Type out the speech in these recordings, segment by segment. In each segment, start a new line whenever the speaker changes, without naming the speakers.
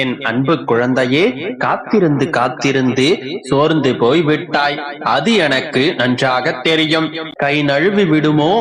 என் அன்பு குழந்தையே, காத்திருந்து காத்திருந்து சோர்ந்து போய் விட்டாய். அது எனக்கு நன்றாக தெரியும். கை நழுவி விடுமோ,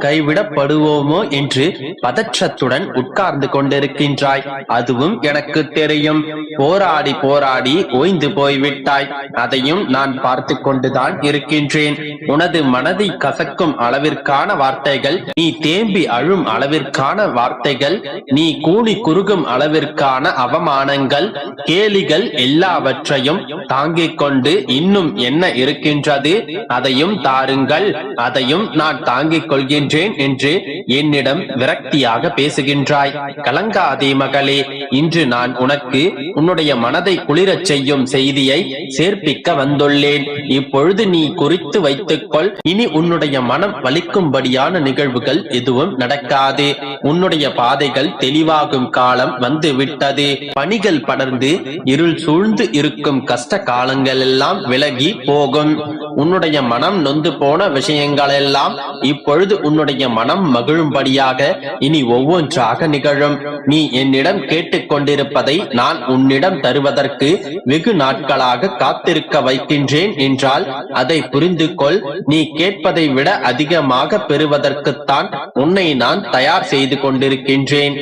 கைவிடப்படுவோமோ என்று பதற்றத்துடன் உட்கார்ந்து கொண்டிருக்கின்றாய். அதுவும் எனக்கு தெரியும். போராடி போராடி ஓய்ந்து போய்விட்டாய். அதையும் நான் பார்த்து கொண்டுதான் இருக்கின்றேன். உனது மனதை கசக்கும் அளவிற்கான வார்த்தைகள், நீ தேம்பி அழும் அளவிற்கான வார்த்தைகள், நீ கூனி குறுகும் அளவிற்கான அவமானங்கள், கேலிகள் எல்லாவற்றையும் தாங்கிக் கொண்டு இன்னும் என்ன இருக்கின்றது, அதையும் தாருங்கள், அதையும் நான் தாங்கிக் கொள்கின்றேன் என்று என்னிடம் விரக்தியாக பேசுகின்றாய். கலங்காதே மகளே, இன்று நான் உனக்கு உன்னுடைய மனதை குளிரச் செய்யும் செய்தியை சேர்ப்பிக்க வந்துள்ளேன். இப்பொழுது நீ குறித்து வைத்துக்கொள். இனி உன்னுடைய மனம் வலிக்கும்படியான நிகழ்வுகள் எதுவும் நடக்காது. உன்னுடைய பாதைகள் தெளிவாகும் காலம் வந்து விட்டது. பனிகள் படர்ந்து இருள் சூழ்ந்து இருக்கும் கஷ்ட காலங்கள் எல்லாம் விலகி போகும். உன்னுடைய மனம் நொந்து போன விஷயங்கள் எல்லாம் இப்பொழுது உன்னுடைய மனம் மகிழும்படியாக இனி ஒவ்வொன்றாக நிகழும். நீ என்னிடம் கேட்டுக் கொண்டிருப்பதை நான் உன்னிடம் தருவதற்கு வெகு நாட்களாக காத்திருக்க வைக்கின்றேன் என்றால் அதை புரிந்து கொள். நீ கேட்பதை விட அதிகமாக பெறுவதற்குத்தான் உன்னை நான் தயார் செய்து கொண்டிருக்கின்றேன்.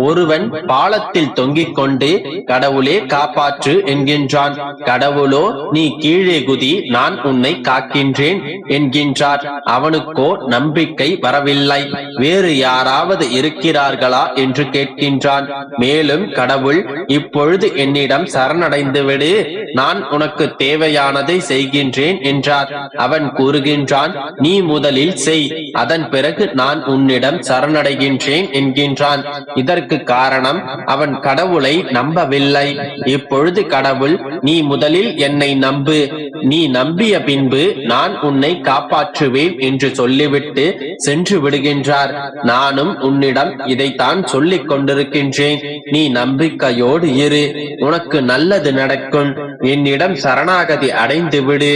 ஒருவன் பாலத்தில் தொங்கிக் கொண்டு கடவுளே காப்பாற்று என்கின்றான். கடவுளோ நீ கீழே குதி, நான் உன்னை காக்கின்றேன் என்கின்றார். அவனுக்கோ நம்பிக்கை வரவில்லை. வேறு யாராவது இருக்கிறார்களா என்று கேட்கின்றான். மேலும் கடவுள், இப்பொழுது என்னிடம் சரணடைந்து விடு, நான் உனக்கு தேவையானதை செய்கின்றேன் என்றார். அவன் கூறுகின்றான், நீ முதலில் செய், அதன் பிறகு நான் உன்னிடம் சரணடைகின்றேன் என்கின்றான். இதற்கு காரணம் அவன் கடவுளை நம்பவில்லை. இப்பொழுது கடவுள், நீ முதலில் என்னை நம்பு, நீ நம்பிய பின்பு நான் உன்னை காப்பாற்றுவேன் என்று சொல்லிவிட்டு சென்று விடுகின்றார். நானும் உன்னிடம் இதைத்தான் சொல்லிக் கொண்டிருக்கின்றேன். நீ நம்பிக்கையோடு இரு, உனக்கு நல்லது நடக்கும். என்னிடம் சரணாகதி அடைந்து விடு,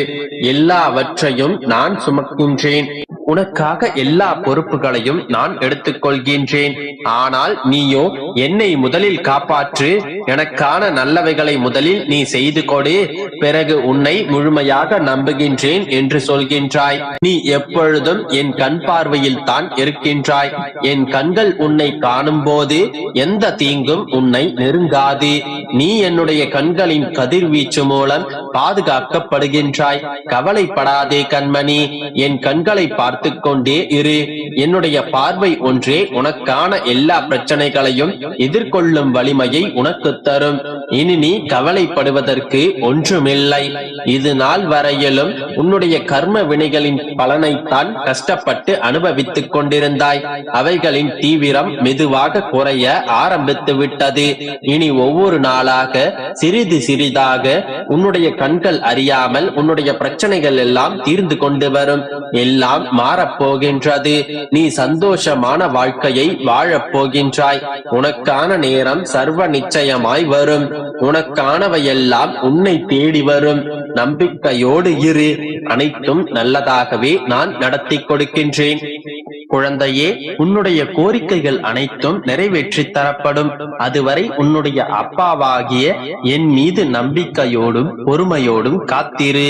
எல்லாவற்றையும் நான் சுமக்கின்றேன். உனக்காக எல்லா பொறுப்புகளையும் நான் எடுத்துக்கொள்கின்றேன். ஆனால் நீயோ என்னை முதலில் காப்பாற்று, எனக்கான நல்லவைகளை முதலில் நீ செய்து கொடு, பிறகு உன்னை முழுமையாக நம்புகின்றேன் என்று சொல்கின்றாய். நீ எப்பொழுதும் என் கண் பார்வையில் தான் இருக்கின்றாய். என் கண்கள் உன்னை காணும் போது எந்த தீங்கும் உன்னை நெருங்காது. நீ என்னுடைய கண்களின் கதிர்வீச்சு மூலம் பாதுகாக்கப்படுகின்றாய். கவலைப்படாதே கண்மணி, என் கண்களை பார்த்து கொண்டே இரு. என்னுடைய பார்வை ஒன்றே உனக்கான எல்லா பிரச்சனைகளையும் எதிர்கொள்ளும் வலிமையை உனக்கு தரும். இனி நீ கவலைப்படுவதற்கு ஒன்றுமில்லை. இது நாள் வரையிலும் உன்னுடைய கர்ம வினைகளின் பலனைத்தான் கஷ்டப்பட்டு அனுபவித்துக் கொண்டிருந்தாய். அவைகளின் தீவிரம் மெதுவாக குறைய ஆரம்பித்து விட்டது. இனி ஒவ்வொரு நாளாக சிறிது சிறிதாக உன்னுடைய கண்கள் அறியாமல் உன்னுடைய பிரச்சனைகள் எல்லாம் தீர்ந்து கொண்டு வரும். எல்லாம் மாறப்போகின்றது. நீ சந்தோஷமான வாழ்க்கையை வாழப் போகின்றாய். உனக்கான நேரம் சர்வ நிச்சயமாய் வரும். உனக்கானவையெல்லாம் உன்னை தேடி வரும். நம்பிக்கையோடு இரு, அனைத்தும் நல்லதாகவே நான் நடத்தி கொடுக்கின்றேன். குழந்தையே, உன்னுடைய கோரிக்கைகள் அனைத்தும் நிறைவேற்றி தரப்படும். அதுவரை உன்னுடைய அப்பாவாகிய என் மீது நம்பிக்கையோடும் பொறுமையோடும் காத்திரு.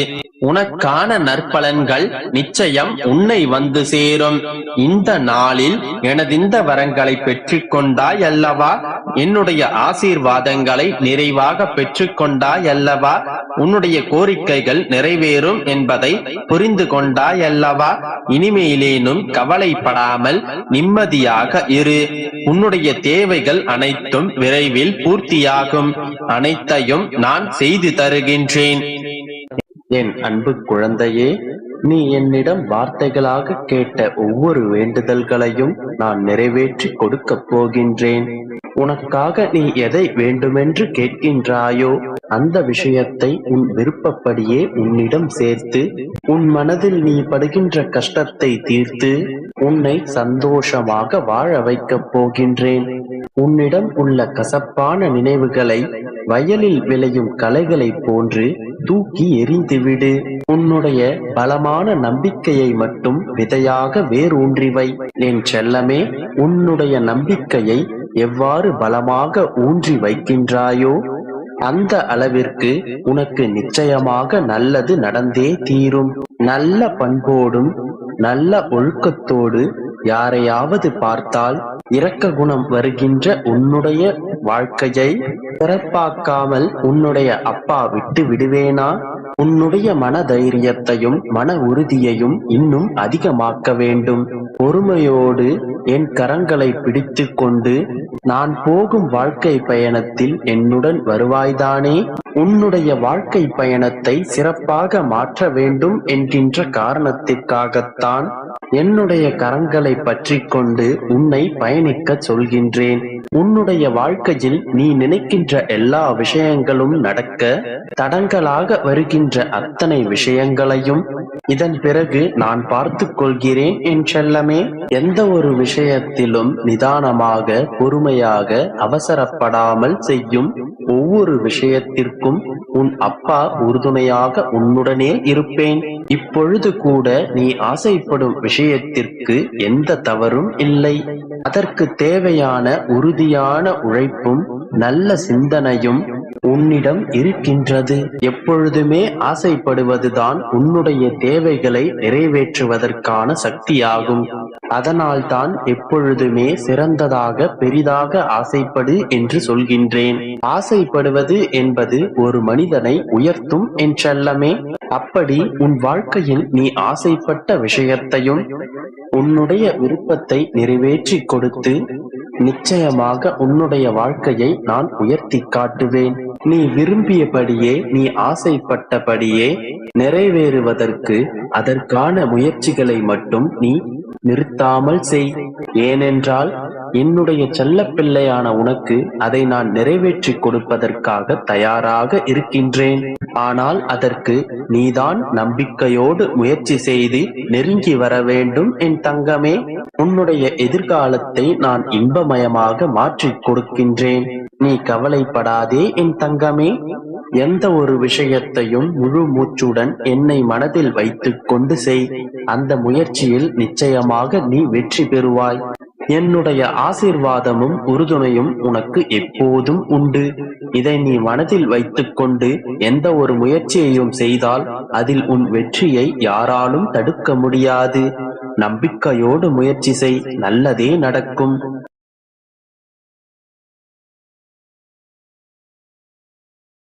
உனக்கான நற்பலன்கள் நிச்சயம் உன்னை வந்து சேரும். இந்த நாளில் எனதிந்த வரங்களை பெற்றுக் கொண்டாய் அல்லவா? என்னுடைய ஆசீர்வாதங்களை நிறைவாக பெற்றுக் கொண்டாய் அல்லவா? உன்னுடைய கோரிக்கைகள் நிறைவேறும் என்பதை புரிந்து கொண்டாய் அல்லவா? இனிமேலேனும் கவலைப்படாமல் நிம்மதியாக இரு. உன்னுடைய தேவைகள் அனைத்தும் விரைவில் பூர்த்தியாகும். அனைத்தையும் நான் செய்து தருகின்றேன். என் அன்பு குழந்தையே, நீ என்னிடம் வார்த்தைகளாக கேட்ட ஒவ்வொரு வேண்டுதல்களையும் நான் நிறைவேற்றி கொடுக்கப் போகின்றேன். உனக்காக நீ எதை வேண்டுமென்று கேட்கின்றாயோ அந்த விஷயத்தை உன் விருப்பப்படியே உன்னிடம் சேர்த்து உன் மனதில் நீ படுகின்ற கஷ்டத்தை தீர்த்து உன்னை சந்தோஷமாக வாழ வைக்கப் போகின்றேன். உன்னிடம் உள்ள கசப்பான நினைவுகளை வயலில் விளையும் களைகளை போன்று தூக்கி எறிந்துவிடு. உன்னுடைய பலமான நம்பிக்கையை மட்டும் விதையாக வேரூன்றிவை. என் செல்லமே, உன்னுடைய நம்பிக்கையை எவ்வாறு பலமாக ஊன்றி வைக்கின்றாயோ அந்த அளவிற்கு உனக்கு நிச்சயமாக நல்லது நடந்தே தீரும். நல்ல பண்போடும் நல்ல ஒழுக்கத்தோடு யாரையாவது பார்த்தால் இரக்க குணம் வருகின்ற உன்னுடைய வாழ்க்கையை சிறப்பாக்காமல் உன்னுடைய அப்பா விட்டு விடுவேனா? உன்னுடைய மன தைரியத்தையும் மன உறுதியையும் இன்னும் அதிகமாக்க வேண்டும். பொறுமையோடு என் கரங்களை பிடித்து கொண்டு நான் போகும் வாழ்க்கை பயணத்தில் என்னுடன் வருவாய்தானே? உன்னுடைய வாழ்க்கை பயணத்தை சிறப்பாக மாற்ற வேண்டும் என்கின்ற காரணத்திற்காகத்தான் என்னுடைய கரங்களை பற்றி கொண்டு உன்னை பயணிக்க சொல்கின்றேன். உன்னுடைய வாழ்க்கையில் நீ நினைக்கின்ற எல்லா விஷயங்களும் நடக்க தடங்களாக வருகின்ற அத்தனை விஷயங்களையும் இதன் பிறகு நான் பார்த்து கொள்கிறேன் என் செல்லமே. எந்த ஒரு விஷயத்திலும் நிதானமாக பொறுமையாக அவசரப்படாமல் செய்யும் ஒவ்வொரு விஷயத்திற்கும் உன் அப்பா உறுதுணையாக உன்னுடனே இருப்பேன். இப்பொழுது கூட நீ ஆசைப்படும் விஷயத்திற்கு எந்த தவறும் இல்லை. அதற்கு தேவையான உறுதியான உழைப்பும் நல்ல சிந்தனையும் உன்னிடம் இருக்கின்றது. எப்பொழுதுமே ஆசைப்படுவதுதான் உன்னுடைய தேவைகளை நிறைவேற்றுவதற்கான சக்தியாகும். அதனால்தான் எப்பொழுதுமே சிறந்ததாக பெரிதாக ஆசைப்படு என்று சொல்கின்றேன். ஆசைப்படுவது என்பது ஒரு மனிதனை உயர்த்தும் என் செல்லமே. அப்படி உன் வாழ்க்கையில் நீ ஆசைப்பட்ட விஷயத்தையும் உன்னுடைய விருப்பத்தை நிறைவேற்றி கொடுத்து நிச்சயமாக உன்னுடைய வாழ்க்கையை நான் உயர்த்தி காட்டுவேன். நீ விரும்பியபடியே நீ ஆசைப்பட்டபடியே நிறைவேறுவதற்கு அதற்கான முயற்சிகளை மட்டும் நீ நிறுத்தாமல் செய். ஏனென்றால் என்னுடைய செல்லப்பிள்ளையான உனக்கு அதை நான் நிறைவேற்றி கொடுப்பதற்காக தயாராக இருக்கின்றேன். ஆனால் அதற்கு நீதான் நம்பிக்கையோடு முயற்சி செய்து நெருங்கி வர வேண்டும் என் தங்கமே. உன்னுடைய எதிர்காலத்தை நான் இன்பமயமாக மாற்றிக் கொடுக்கின்றேன். நீ கவலைப்படாதே என் தங்கமே. எந்த ஒரு விஷயத்தையும் முழு மூச்சுடன் என்னை மனதில் வைத்துக் கொண்டு செய். அந்த முயற்சியில் நிச்சயமாக நீ வெற்றி பெறுவாய். என்னுடைய ஆசீர்வாதமும் உறுதுணையும் உனக்கு எப்போதும் உண்டு. இதை நீ மனதில் வைத்துக் கொண்டு எந்த ஒரு முயற்சியையும் செய்தால் அதில் உன் வெற்றியை யாராலும் தடுக்க முடியாது. நம்பிக்கையோடு முயற்சி செய், நல்லதே நடக்கும்.